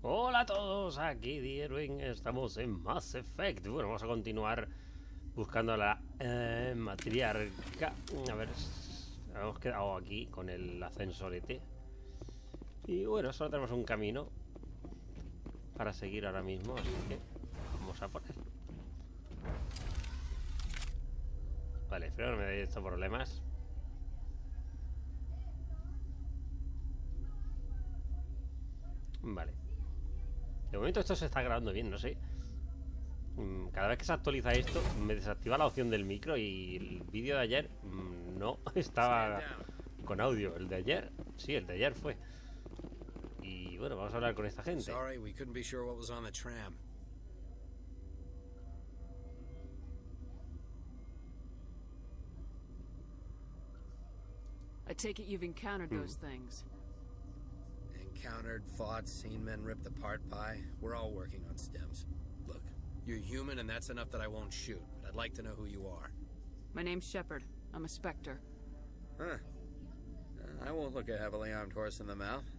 Hola a todos, aquí Eruen, estamos en Mass Effect. Bueno, vamos a continuar buscando a la matriarca. A ver, hemos quedado aquí con el ascensorete. Y bueno, solo tenemos un camino para seguir ahora mismo, así que vamos a por él. Vale, espero no me dé estos problemas. Vale. De momento esto se está grabando bien, no sé. Cada vez que se actualiza esto, me desactiva la opción del micro y el vídeo de ayer no estaba con audio. El de ayer, sí, el de ayer fue. Y bueno, vamos a hablar con esta gente. Sorry, we couldn't be sure what was on the tram. I take it you've encountered those things. Encountered, fought, seen men ripped apart by. We're all working on stems. Look, you're human and that's enough that I won't shoot, but I'd like to know who you are. My name's Shepard. I'm a Spectre. Huh. I won't look a heavily armed horse in the mouth.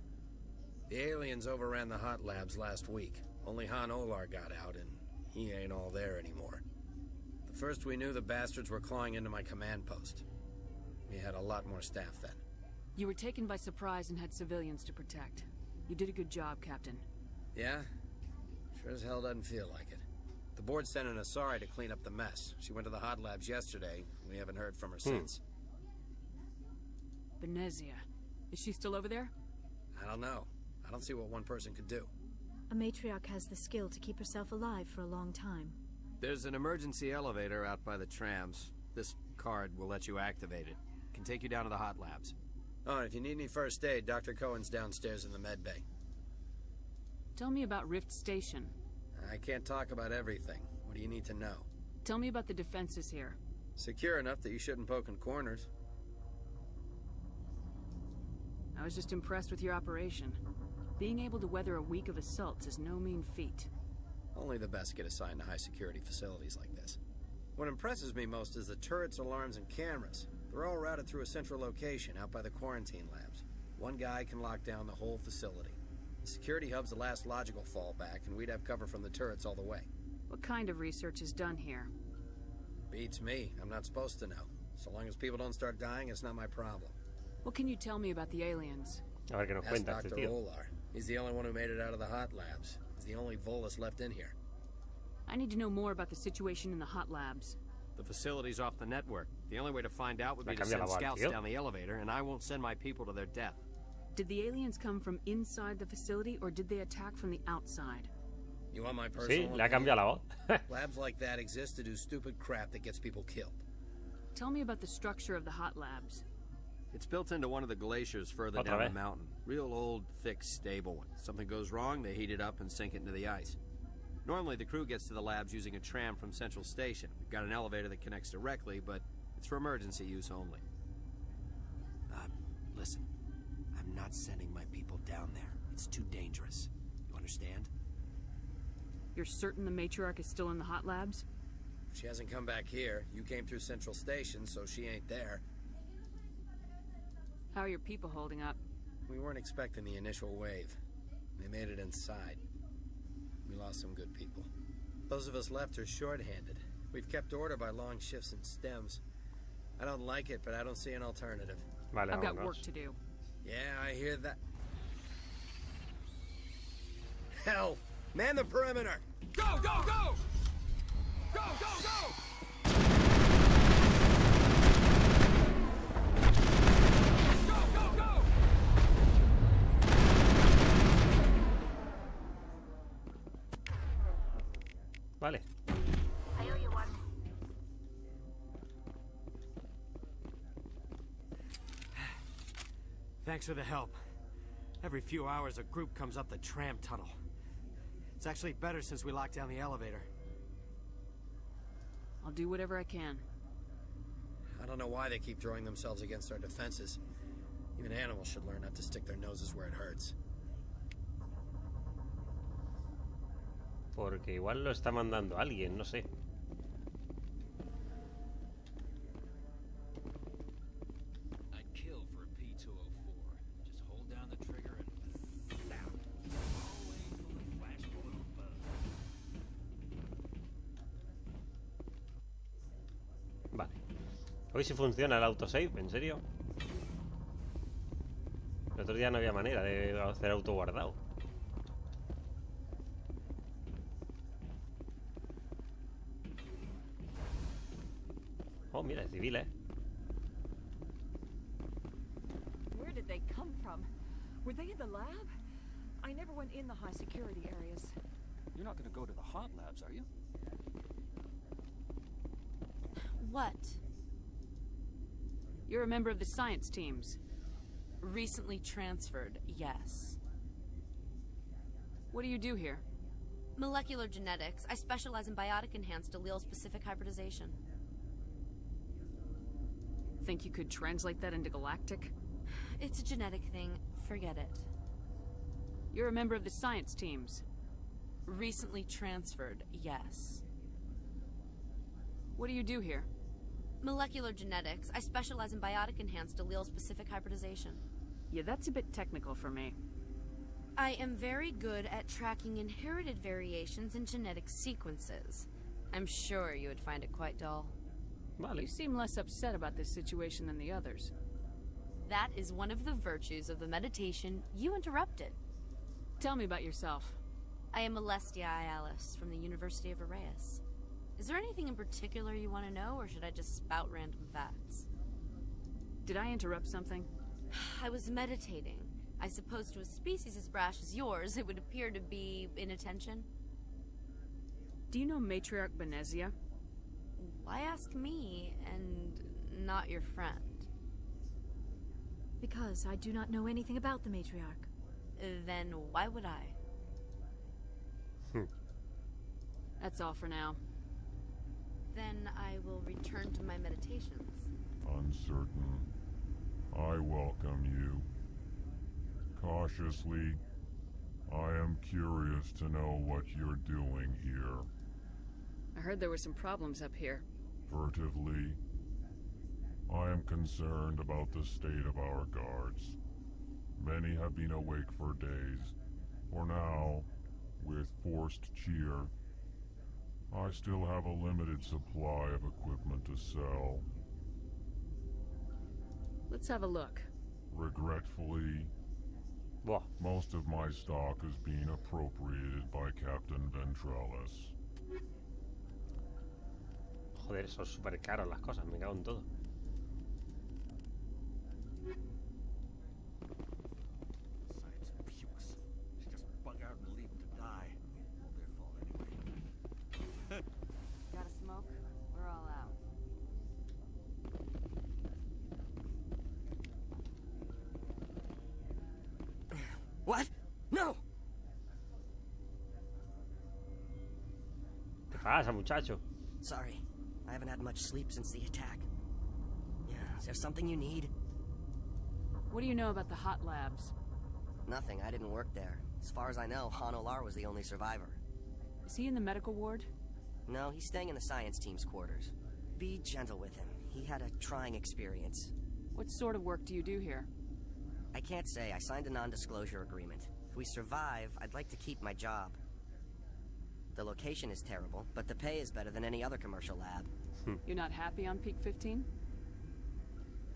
The aliens overran the hot labs last week. Only Han Olar got out, and he ain't all there anymore. The first we knew, the bastards were clawing into my command post. We had a lot more staff then. You were taken by surprise and had civilians to protect. You did a good job, Captain. Yeah? Sure as hell doesn't feel like it. The board sent an Asari to clean up the mess. She went to the hot labs yesterday. We haven't heard from her since. Benezia. Is she still over there? I don't know. I don't see what one person could do. A matriarch has the skill to keep herself alive for a long time. There's an emergency elevator out by the trams. This card will let you activate it. Can take you down to the hot labs. Oh, and if you need any first aid, Dr. Cohen's downstairs in the med bay. Tell me about Rift Station. I can't talk about everything. What do you need to know? Tell me about the defenses here. Secure enough that you shouldn't poke in corners. I was just impressed with your operation. Being able to weather a week of assaults is no mean feat. Only the best get assigned to high-security facilities like this. What impresses me most is the turrets, alarms, and cameras. They're all routed through a central location out by the quarantine labs. One guy can lock down the whole facility. The security hub's the last logical fallback, and we'd have cover from the turrets all the way. What kind of research is done here? Beats me. I'm not supposed to know. So long as people don't start dying, it's not my problem. What can you tell me about the aliens? A ver qué nos Ask cuenta este Dr. tío. Olar. He's the only one who made it out of the hot labs. He's the only Volus left in here. I need to know more about the situation in the hot labs. The facility's off the network. The only way to find out would be to cambia la send voz, scouts tío. down the elevator, and I won't send my people to their death. Did the aliens come from inside the facility, or did they attack from the outside? You want my Sí, personal le ha opinion? cambiado la voz. Labs like that exist to do stupid crap that gets people killed. Tell me about the structure of the hot labs. It's built into one of the glaciers further Otra down vez. the mountain. Real old, thick, stable one. Something goes wrong, they heat it up and sink it into the ice. Normally, the crew gets to the labs using a tram from Central Station. We've got an elevator that connects directly, but it's for emergency use only. Listen, I'm not sending my people down there. It's too dangerous. You understand? You're certain the matriarch is still in the hot labs? She hasn't come back here. You came through Central Station, so she ain't there. How are your people holding up? We weren't expecting the initial wave. They made it inside. We lost some good people. Those of us left are short-handed. We've kept order by long shifts and stems. I don't like it, but I don't see an alternative. Vale, I've got vámonos. work to do. Yeah, I hear that. Hell! Man the perimeter! Go, go, go! Go, go, go! Go, go, go! Vale. I owe you one. Thanks for the help. Every few hours, a group comes up the tram tunnel. It's actually better since we locked down the elevator. I'll do whatever I can. I don't know why they keep throwing themselves against our defenses. Even animals should learn not to stick their noses where it hurts. Porque igual lo está mandando alguien, no sé. Hoy sí funciona el autosave, ¿en serio? El otro día no había manera de hacer autoguardado. Oh, mira, es civil, ¿eh? Where did they come from? Were they in the lab? I never went in the high security areas. You're not gonna go to the hot labs, are you? What? You're a member of the science teams. Recently transferred, yes. What do you do here? Molecular genetics. I specialize in biotic-enhanced allele-specific hybridization. Think you could translate that into galactic? It's a genetic thing. Forget it. You're a member of the science teams. Recently transferred, yes. What do you do here? Molecular genetics. I specialize in biotic-enhanced allele-specific hybridization. Yeah, that's a bit technical for me. I am very good at tracking inherited variations in genetic sequences. I'm sure you would find it quite dull. Vale. You seem less upset about this situation than the others. That is one of the virtues of the meditation you interrupted. Tell me about yourself. I am Alestia Ialis from the University of Arraeus. Is there anything in particular you want to know, or should I just spout random facts? Did I interrupt something? I was meditating. I suppose to a species as brash as yours, it would appear to be inattention. Do you know Matriarch Benezia? Why ask me, and not your friend? Because I do not know anything about the matriarch. Then why would I? That's all for now. Then I will return to my meditations. Uncertain. I welcome you. Cautiously, I am curious to know what you're doing here. I heard there were some problems up here. Furtively, I am concerned about the state of our guards. Many have been awake for days. For now, with forced cheer, I still have a limited supply of equipment to sell. Let's have a look. Regretfully, Buah. most of my stock is being appropriated by Captain Ventralis. Joder, son súper caros las cosas, me cago en todo. Science pukes. She just bug out and leave them to die. Well, their fault anyway. Got a smoke? We're all out. What? No! ¿Qué pasa, muchacho? Sorry, I haven't had much sleep since the attack. Yeah, is there something you need? What do you know about the hot labs? Nothing, I didn't work there. As far as I know, Han Olar was the only survivor. Is he in the medical ward? No, he's staying in the science team's quarters. Be gentle with him. He had a trying experience. What sort of work do you do here? I can't say. I signed a non-disclosure agreement. If we survive, I'd like to keep my job. The location is terrible, but the pay is better than any other commercial lab. You're not happy on Peak 15?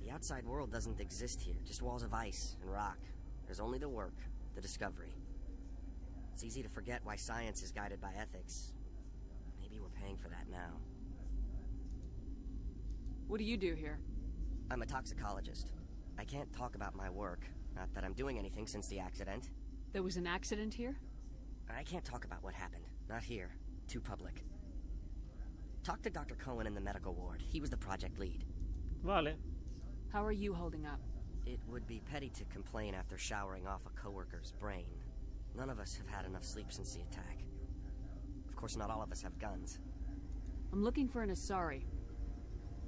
The outside world doesn't exist here, just walls of ice and rock. There's only the work, the discovery. It's easy to forget why science is guided by ethics. Maybe we're paying for that now. What do you do here? I'm a toxicologist. I can't talk about my work. Not that I'm doing anything since the accident. There was an accident here? I can't talk about what happened. Not here. Too public. Talk to Dr. Cohen in the medical ward. He was the project lead. Vale. How are you holding up? It would be petty to complain after showering off a coworker's brain. None of us have had enough sleep since the attack. Of course, not all of us have guns. I'm looking for an Asari.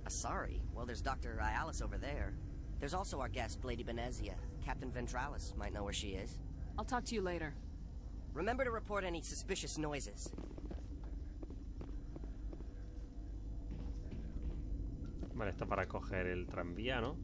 Asari? Well, there's Dr. Ialis over there. There's also our guest, Lady Benezia. Captain Ventralis might know where she is. I'll talk to you later. Remember to report any suspicious noises. Vale, esto para coger el tranvía, ¿no?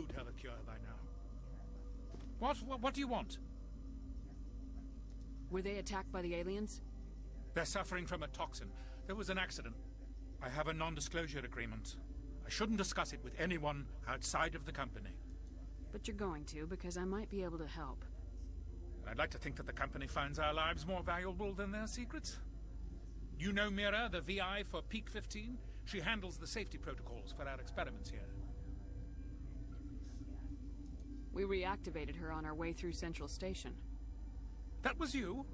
should have a cure by now. What do you want? Were they attacked by the aliens? They're suffering from a toxin. There was an accident. I have a non-disclosure agreement. I shouldn't discuss it with anyone outside of the company. But you're going to, because I might be able to help. I'd like to think that the company finds our lives more valuable than their secrets. You know Mira, the VI for Peak 15? She handles the safety protocols for our experiments here. We reactivated her on our way through Central Station. That was you?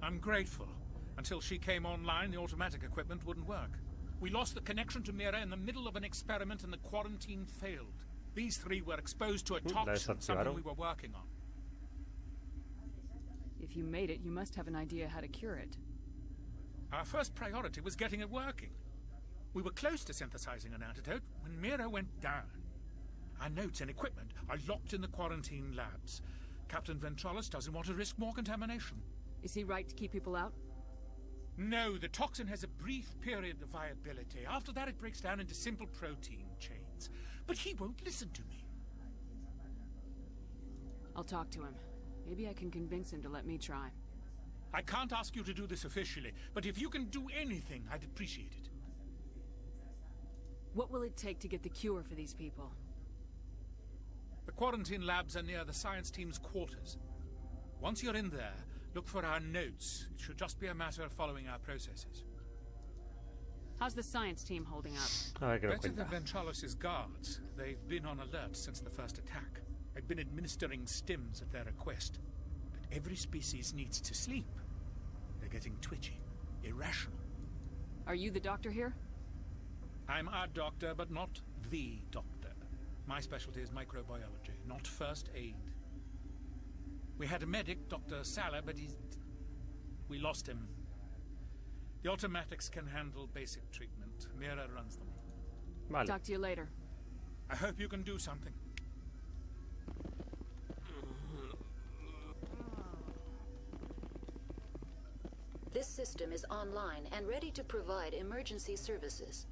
I'm grateful. Until she came online, the automatic equipment wouldn't work. We lost the connection to Mira in the middle of an experiment and the quarantine failed. These three were exposed to a toxin, something we were working on. If you made it, you must have an idea how to cure it. Our first priority was getting it working. We were close to synthesizing an antidote when Mira went down. Our notes and equipment are locked in the quarantine labs. Captain Ventralis doesn't want to risk more contamination. Is he right to keep people out? No, the toxin has a brief period of viability. After that, it breaks down into simple protein chains. But he won't listen to me. I'll talk to him. Maybe I can convince him to let me try. I can't ask you to do this officially, but if you can do anything, I'd appreciate it. What will it take to get the cure for these people? The quarantine labs are near the science team's quarters. Once you're in there, look for our notes. It should just be a matter of following our processes. How's the science team holding up? Better than Ventralis' guards. They've been on alert since the first attack. I've been administering stims at their request. But every species needs to sleep. They're getting twitchy, irrational. Are you the doctor here? I'm our doctor, but not the doctor. My specialty is microbiology, not first aid. We had a medic, Dr. Salah, but we lost him. The automatics can handle basic treatment. Mira runs them. Vale. Talk to you later. I hope you can do something. This system is online and ready to provide emergency services.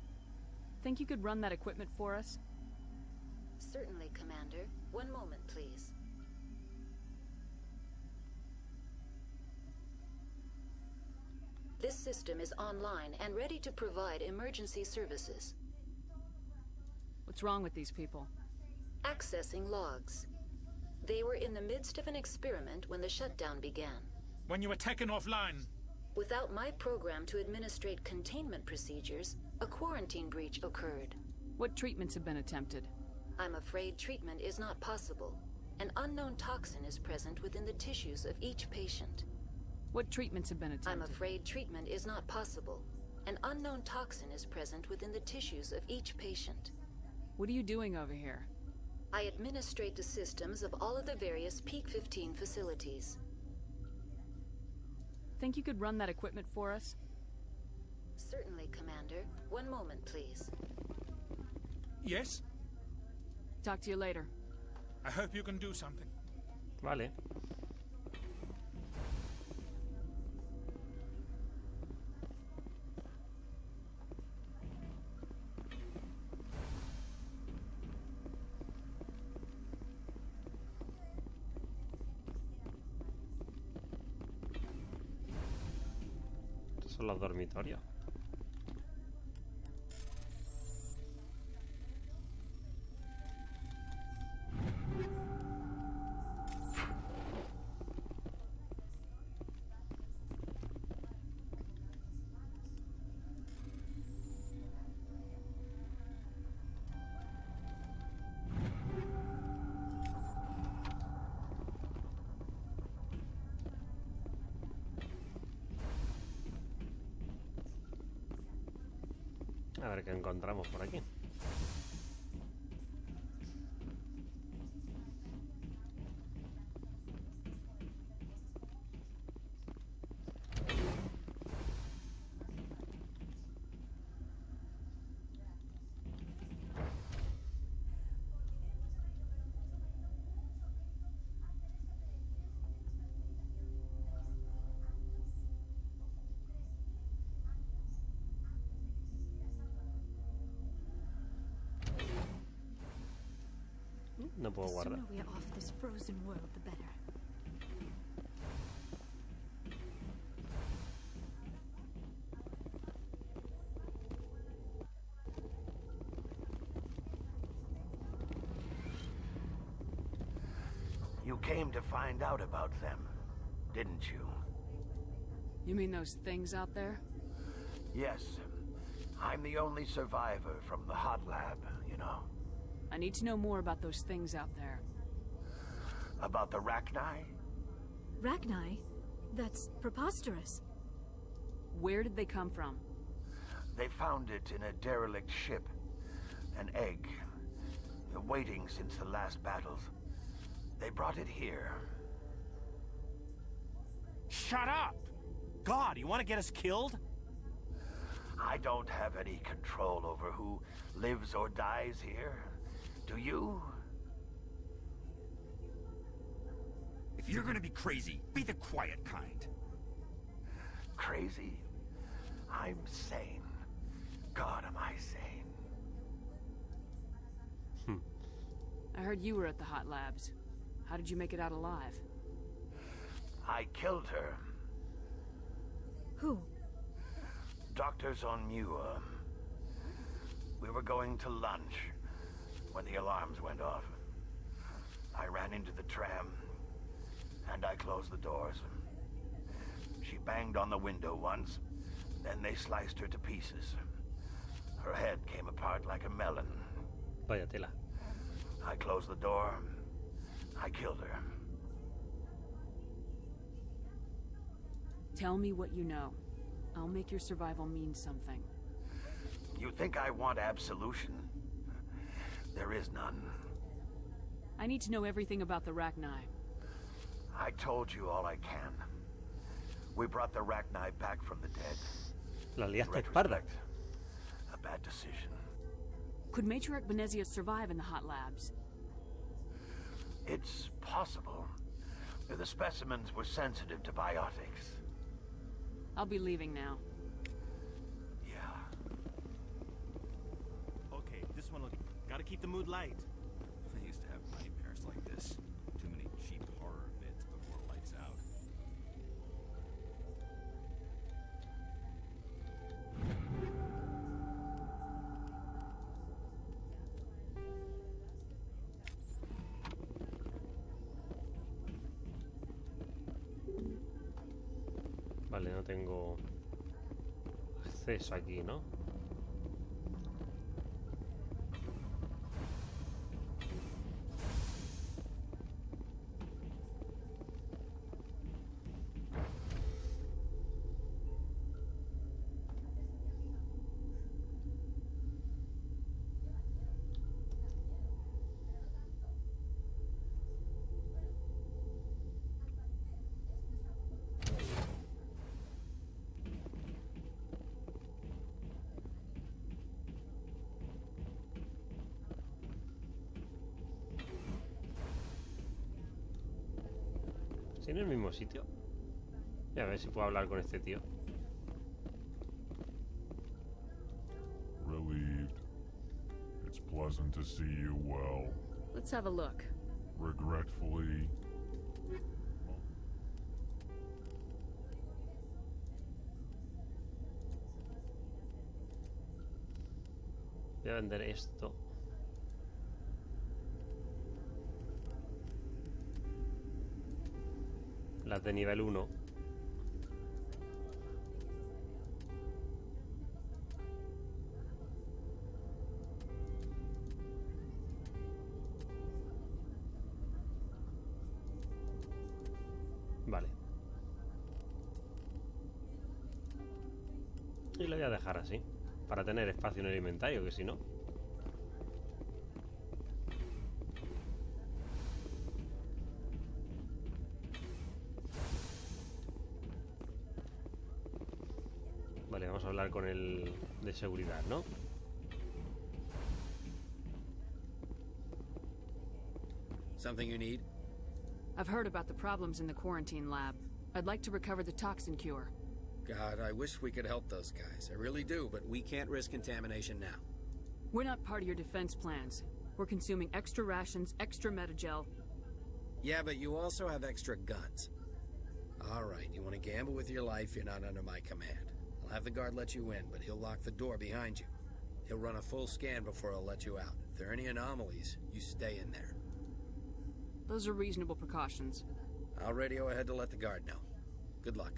Think you could run that equipment for us? Certainly, Commander. One moment, please. This system is online and ready to provide emergency services. What's wrong with these people? Accessing logs. They were in the midst of an experiment when the shutdown began. When you were taken offline. Without my program to administrate containment procedures, a quarantine breach occurred. What treatments have been attempted? I'm afraid treatment is not possible. An unknown toxin is present within the tissues of each patient. What treatments have been attempted? I'm afraid treatment is not possible. An unknown toxin is present within the tissues of each patient. What are you doing over here? I administrate the systems of all of the various Peak 15 facilities. Think you could run that equipment for us? Certainly, Commander. One moment, please. Yes? Talk to you later. I hope you can do something. Vale. Estos son los dormitorios. A ver qué encontramos por aquí. No puedo The guardar. sooner we are off this frozen world, the better. You came to find out about them, didn't you? You mean those things out there? Yes. I'm the only survivor from the hot lab, you know. I need to know more about those things out there. About the Rachni? Rachni? That's preposterous. Where did they come from? They found it in a derelict ship. An egg. Waiting since the last battles. They brought it here. Shut up! God, you want to get us killed? I don't have any control over who lives or dies here. Do you? If you're gonna be crazy, be the quiet kind. Crazy? I'm sane. God, am I sane. I heard you were at the hot labs. How did you make it out alive? I killed her. Who? Doctors on Muir. We were going to lunch when the alarms went off. I ran into the tram, and I closed the doors. She banged on the window once, then they sliced her to pieces. Her head came apart like a melon. Vaya tela. I closed the door. I killed her. Tell me what you know. I'll make your survival mean something. You think I want absolution? There is none. I need to know everything about the Rachni. I told you all I can. We brought the Rachni back from the dead. La liaste In parda. retrospect, a bad decision. Could Matriarch Benezia survive in the hot labs? It's possible. The specimens were sensitive to biotics. I'll be leaving now. Yeah. Okay, this one will... Gotta keep the mood light. I used to have nightmares like this. Too many cheap horror vids before lights out. Vale, no tengo acceso aquí, ¿no? ¿Sí en el mismo sitio? Voy a ver si puedo hablar con este tío. Relieved. It's pleasant to see you well. Let's have a look. Regretfully, Voy a vender esto. Las de nivel 1. Vale. Y lo voy a dejar así, para tener espacio en el inventario, que si no... Vale, vamos a hablar con el de seguridad, ¿no? Something you need? I've heard about the problems in the quarantine lab. I'd like to recover the toxin cure. God, I wish we could help those guys. I really do, but We can't risk contamination now. We're not part of your defense plans. We're consuming extra rations, extra metagel. Yeah, but you also have extra guns. Alright, you want to gamble with your life, you're not under my command. I'll have the guard let you in, but he'll lock the door behind you. He'll run a full scan before he'll let you out. If there are any anomalies, you stay in there. Those are reasonable precautions. I'll radio ahead to let the guard know. Good luck.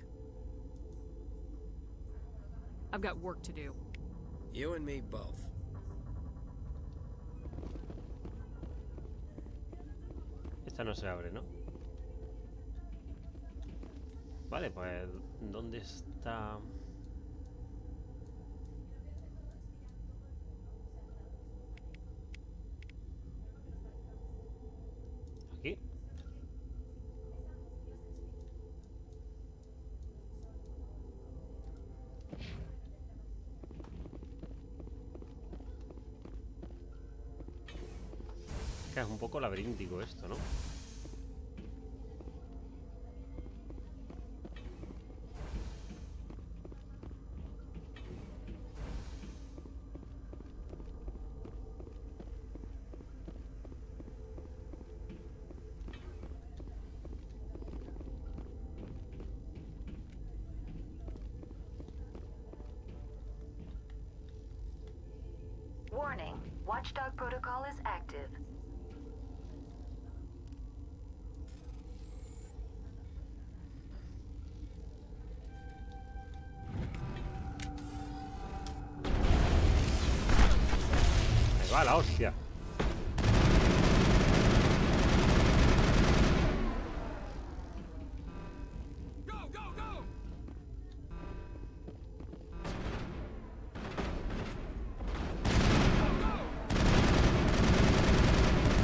I've got work to do. You and me both. Esta no se abre, ¿no? Vale, pues ¿dónde está? Aquí. Es un poco laberíntico esto, ¿no? Warning, Watchdog protocol is active. Me va la hostia.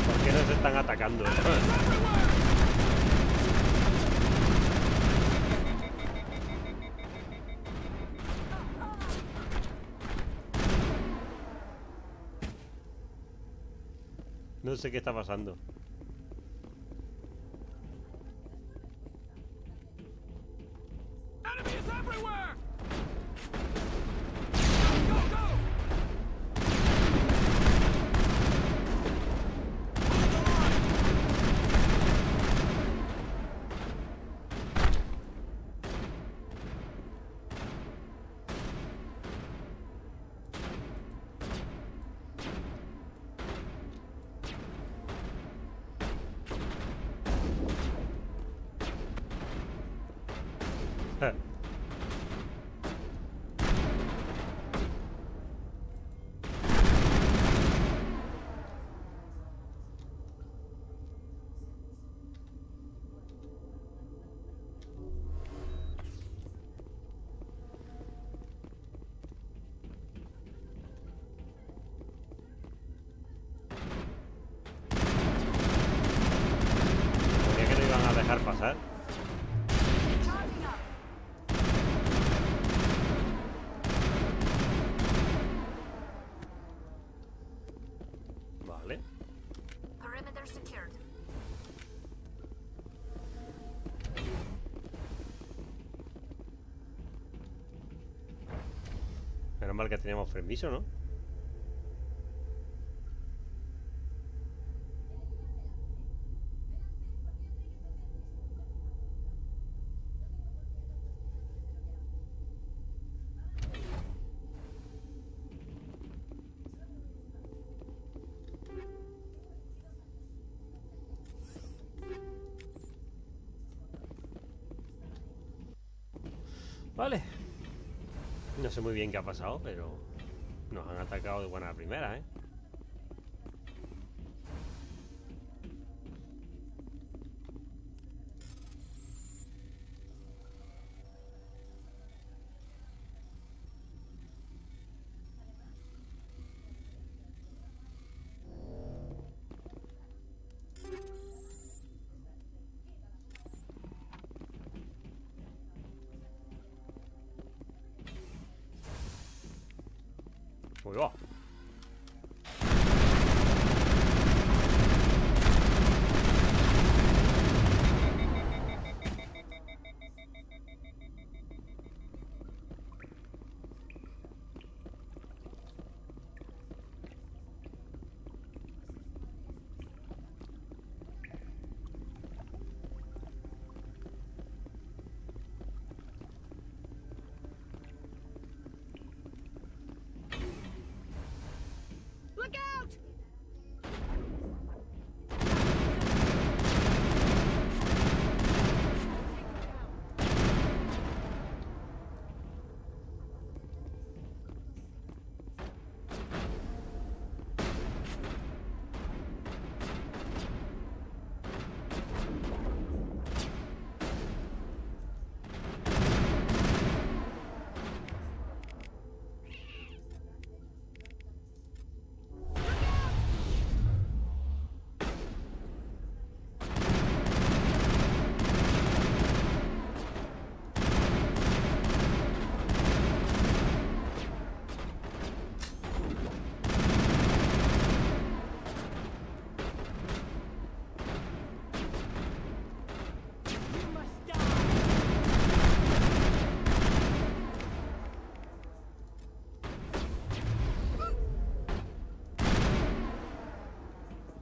¿Por qué nos están atacando? No sé qué está pasando. ¿Por qué no iban a dejar pasar? Vale. Perimeter secured. Menos mal que teníamos permiso, ¿no? Vale. No sé muy bien qué ha pasado, pero nos han atacado de buena primera, ¿eh? Uy, va.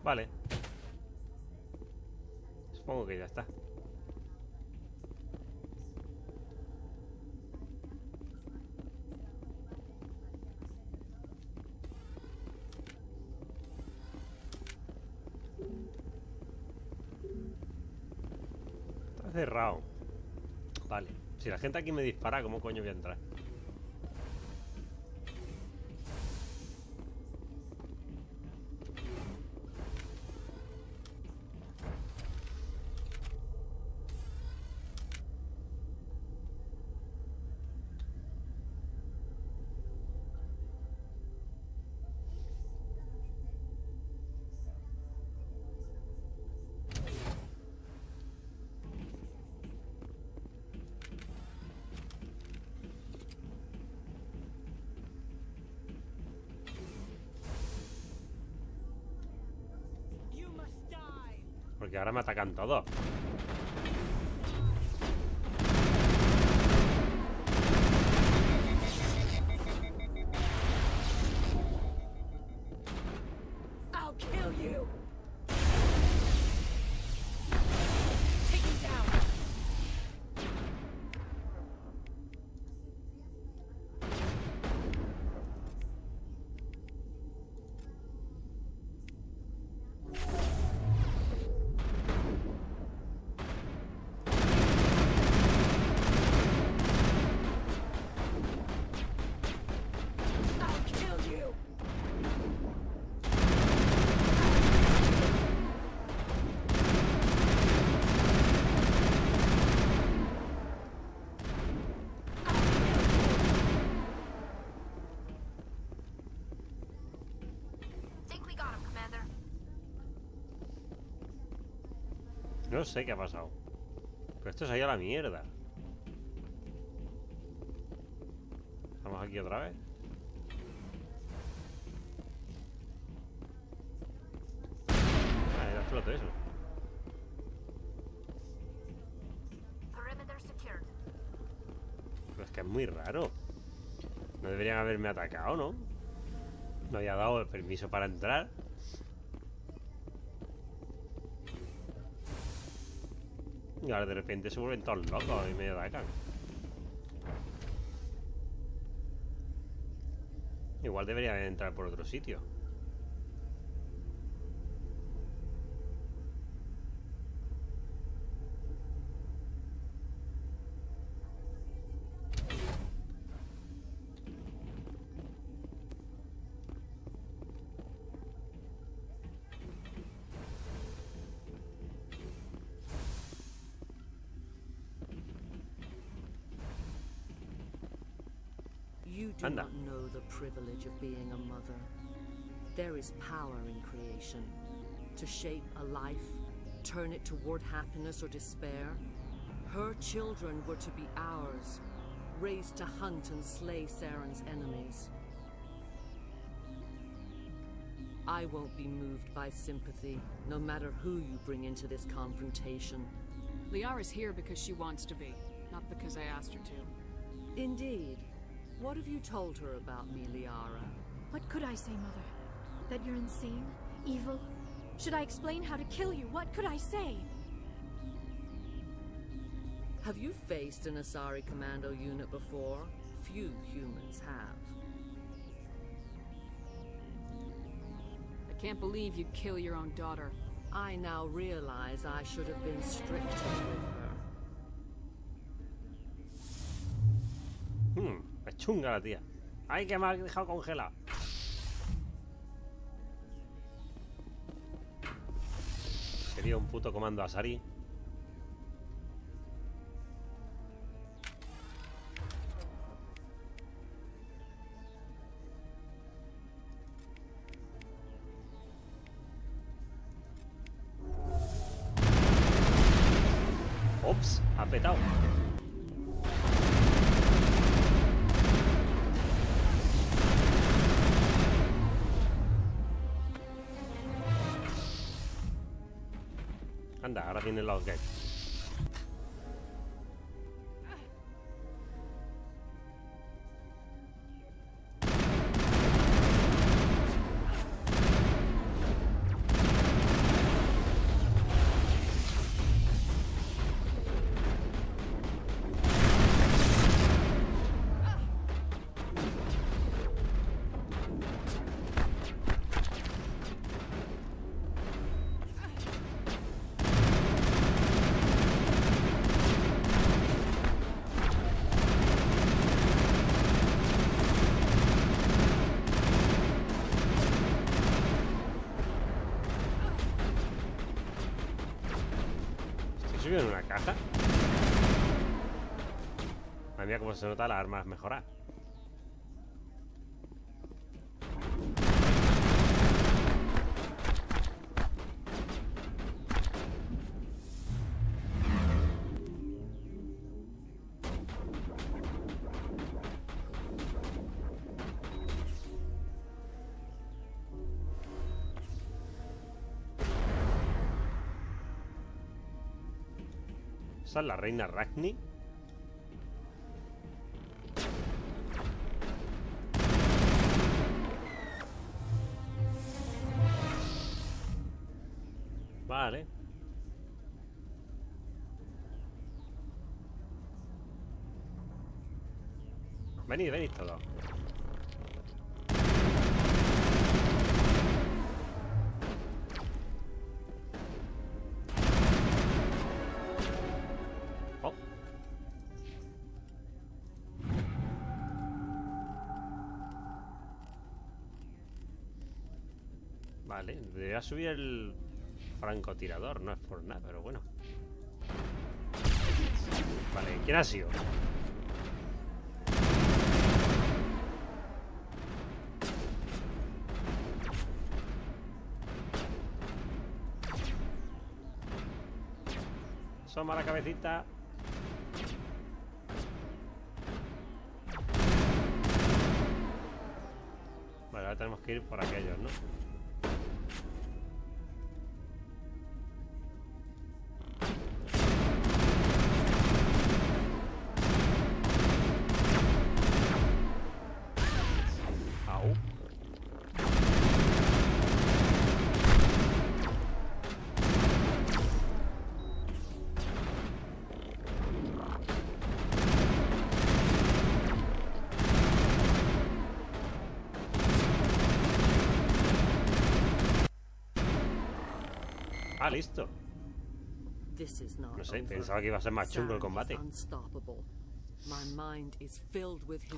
Vale. Supongo que ya está. Está cerrado. Vale. Si la gente aquí me dispara, ¿cómo coño voy a entrar? Porque ahora me atacan todos. I'll kill you. Take him down. No sé qué ha pasado. Pero esto se ha ido a la mierda. Estamos aquí otra vez. Ah, era floto eso. Pero es que es muy raro. No deberían haberme atacado, ¿no? No había dado el permiso para entrar. Y ahora de repente se vuelven todos locos y me atacan. Igual debería entrar por otro sitio. You do not know the privilege of being a mother. There is power in creation. To shape a life, turn it toward happiness or despair. Her children were to be ours, raised to hunt and slay Saren's enemies. I won't be moved by sympathy, no matter who you bring into this confrontation. Liara's here because she wants to be, not because I asked her to. Indeed. What have you told her about me, Liara? What could I say, Mother? That you're insane? Evil? Should I explain how to kill you? What could I say? Have you faced an Asari commando unit before? Few humans have. I can't believe you'd kill your own daughter. I now realize I should have been stricter with her. Es chunga la tía. Ay, que me ha dejado congelado. Sería un puto comando Asari. Ops, ha petado. Anda, ahora tiene los gates. vivo en una caja? Madre mía, cómo se nota las armas mejoradas. Esa es la reina Ragni. Vale. Venid, venid todos. Oh. Vale, debería subir el francotirador, no es por nada, pero bueno. Vale, ¿quién ha sido? Asoma la cabecita. Vale, ahora tenemos que ir por aquellos, ¿no? Ah, listo. No sé, pensaba que iba a ser más chungo el combate.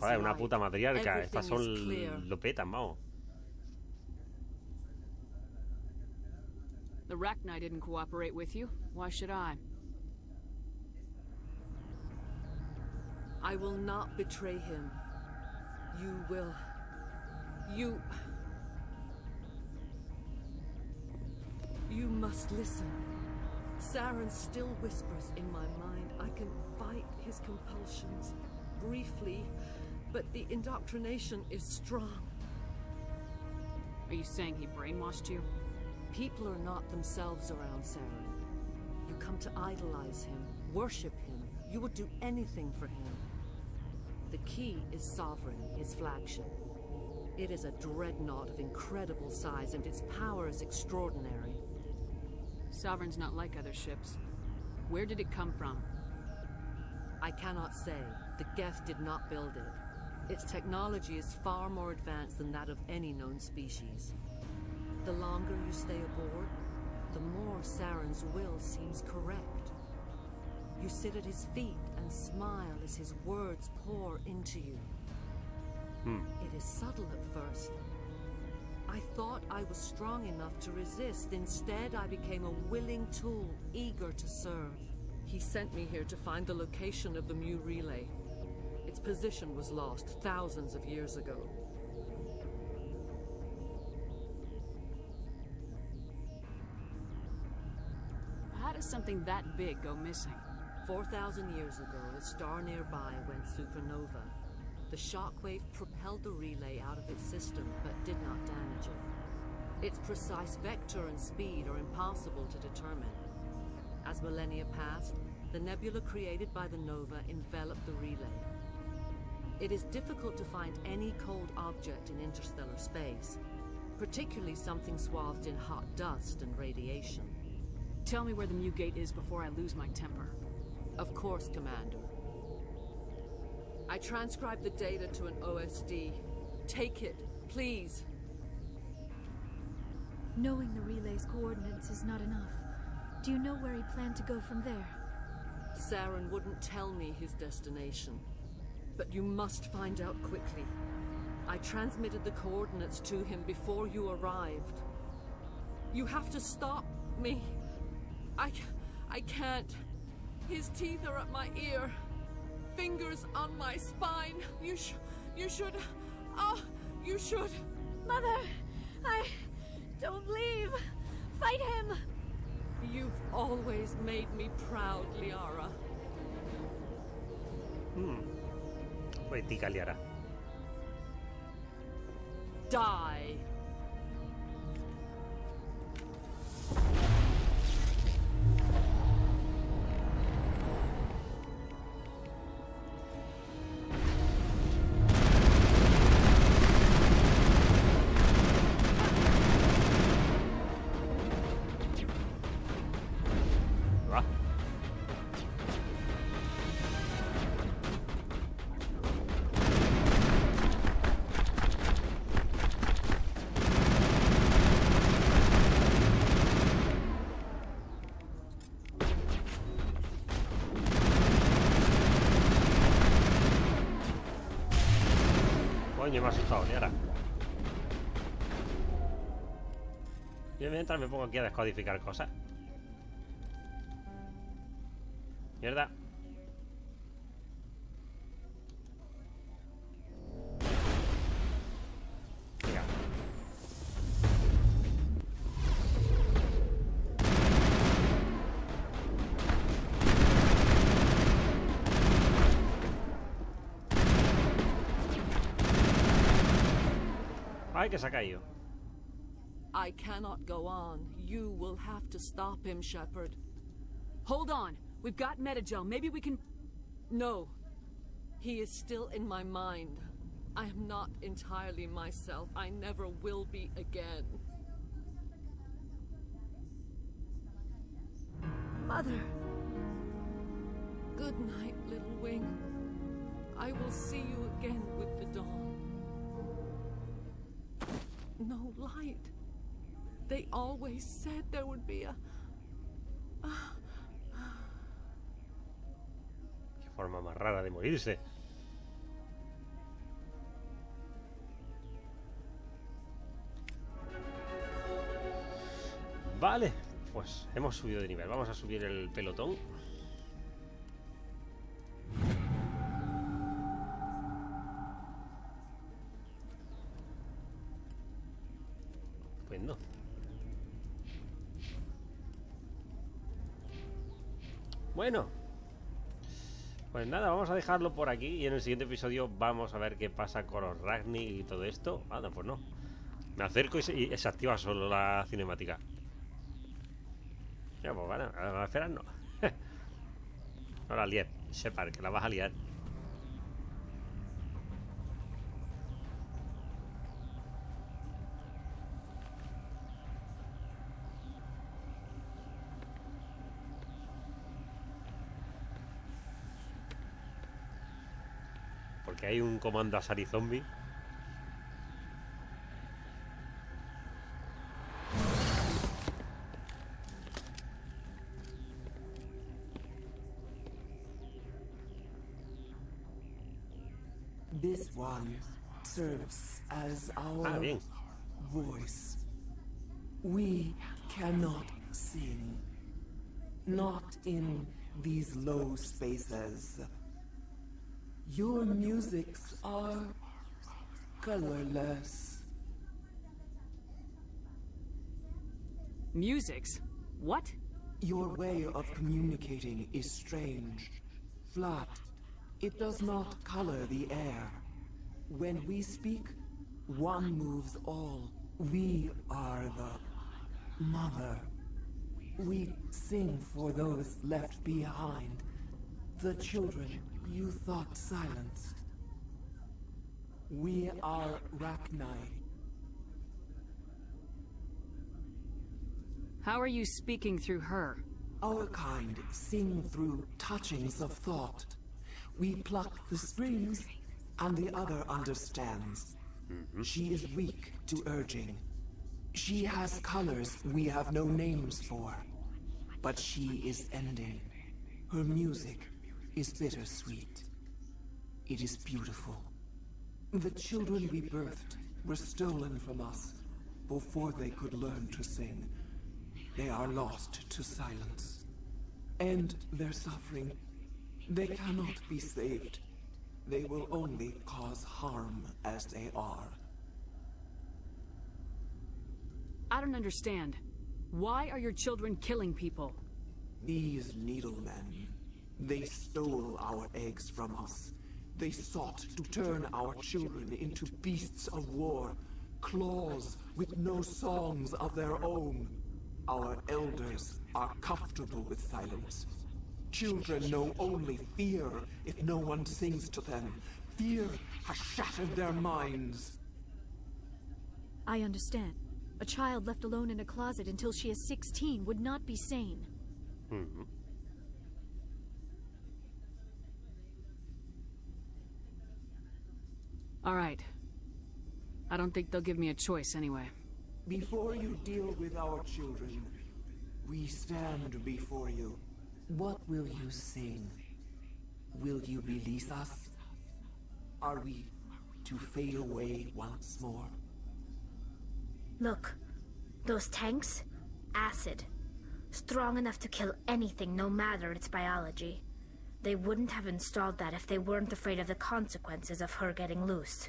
Joder, una puta matriarca. Estas son lopetas, vamos. The Rachni didn't cooperate with you. Why should I? I will not betray him. You will. You must listen. Saren still whispers in my mind. I can fight his compulsions briefly, but the indoctrination is strong. Are you saying he brainwashed you? People are not themselves around Saren. You come to idolize him, worship him. You would do anything for him. The key is Sovereign, his flagship. It is a dreadnought of incredible size, and its power is extraordinary. Sovereign's not like other ships. Where did it come from? I cannot say. The Geth did not build it. Its technology is far more advanced than that of any known species. The longer you stay aboard, the more Saren's will seems correct. You sit at his feet and smile as his words pour into you. It is subtle at first. I thought I was strong enough to resist. Instead, I became a willing tool, eager to serve. He sent me here to find the location of the Mu relay. Its position was lost thousands of years ago. How does something that big go missing? 4,000 years ago, a star nearby went supernova. The shockwave propelled the relay out of its system, but did not damage it. Its precise vector and speed are impossible to determine. As millennia passed, the nebula created by the nova enveloped the relay. It is difficult to find any cold object in interstellar space, particularly something swathed in hot dust and radiation. Tell me where the Mu Gate is before I lose my temper. Of course, Commander. I transcribed the data to an OSD. Take it, please. Knowing the relay's coordinates is not enough. Do you know where he planned to go from there? Saren wouldn't tell me his destination. But you must find out quickly. I transmitted the coordinates to him before you arrived. You have to stop me. I can't. His teeth are at my ear. Fingers on my spine. You should... Oh, you should... Mother, don't leave. Fight him. You've always made me proud, Liara. Poética, Liara. Die. Coño, me ha asustado, Liara. Yo mientras me pongo aquí a descodificar cosas. Mierda. Venga. Ay, que se ha caído. I cannot go on. You will have to stop him, Shepard. Hold on. We've got Metagel. Maybe we can... No. He is still in my mind. I am not entirely myself. I never will be again. Mother. Good night, little wing. I will see you again with the dawn. No light. They always said there would be a... Qué forma más rara de morirse. Vale, pues hemos subido de nivel. Vamos a subir el pelotón. Pues no. Bueno, pues nada, vamos a dejarlo por aquí y en el siguiente episodio vamos a ver qué pasa con los Ragni y todo esto. Anda, pues no. Me acerco y se activa solo la cinemática. Ya, pues bueno, a la esfera no. No la lies, Shepard, que la vas a liar. Porque hay un comando Asari zombie. This one serves as our voice. We cannot sing. Not in these low spaces. Your musics are colorless. Musics? What? Your way of communicating is strange. Flat. It does not color the air. When we speak, one moves all. We are the mother. We sing for those left behind. The children you thought silenced. We are Rachni. How are you speaking through her? Our kind sing through touchings of thought. We pluck the strings, and the other understands. She is weak to urging. She has colors we have no names for. But she is ending. Her music is bittersweet. It is beautiful. The children we birthed were stolen from us before they could learn to sing. They are lost to silence. end their suffering. They cannot be saved. They will only cause harm as they are. I don't understand. Why are your children killing people? These needlemen, they stole our eggs from us. They sought to turn our children into beasts of war, claws with no songs of their own. Our elders are comfortable with silence. Children know only fear if no one sings to them. Fear has shattered their minds. I understand. A child left alone in a closet until she is 16 would not be sane. All right. I don't think they'll give me a choice anyway. Before you deal with our children, we stand before you. What will you sing? Will you release us? Are we to fade away once more? Look, those tanks? Acid. Strong enough to kill anything, no matter its biology. They wouldn't have installed that if they weren't afraid of the consequences of her getting loose.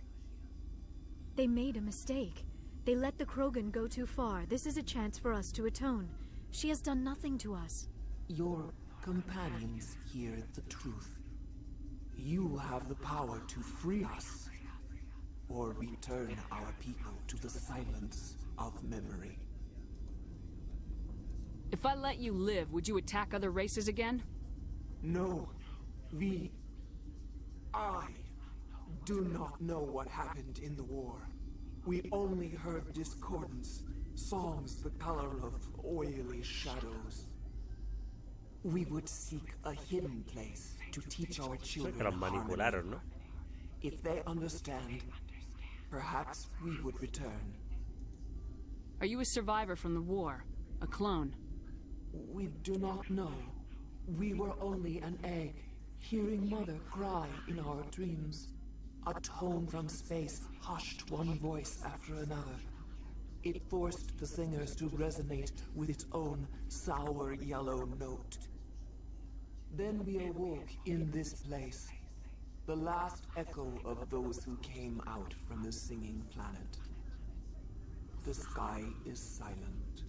They made a mistake. They let the Krogan go too far. This is a chance for us to atone. She has done nothing to us. Your companions hear the truth. You have the power to free us, or return our people to the silence of memory. If I let you live, would you attack other races again? No. I do not know what happened in the war. We only heard discordance, songs the color of oily shadows. We would seek a hidden place to teach our children harmony. ¿no? If they understand, perhaps we would return. Are you a survivor from the war? A clone? We do not know. We were only an egg, hearing Mother cry in our dreams. A tone from space hushed one voice after another. It forced the singers to resonate with its own sour yellow note. Then we awoke in this place, the last echo of those who came out from the singing planet. The sky is silent.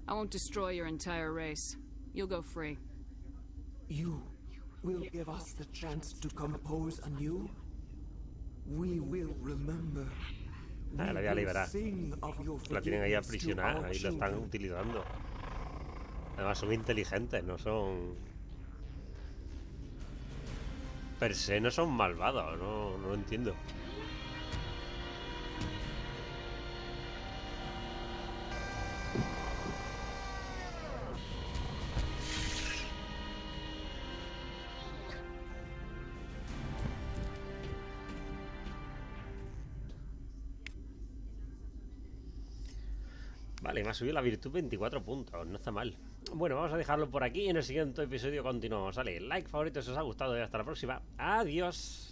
I won't destroy your entire race. You'll go free. You will give us the chance to compose anew? We will remember. La voy a liberar. La tienen ahí aprisionada, ahí la están utilizando. Además son inteligentes, no son... Per se no son malvados, no lo entiendo. Vale, me ha subido la virtud 24 puntos, no está mal. Bueno, vamos a dejarlo por aquí. En el siguiente episodio continuamos. Vale, like, favorito si os ha gustado y hasta la próxima. Adiós.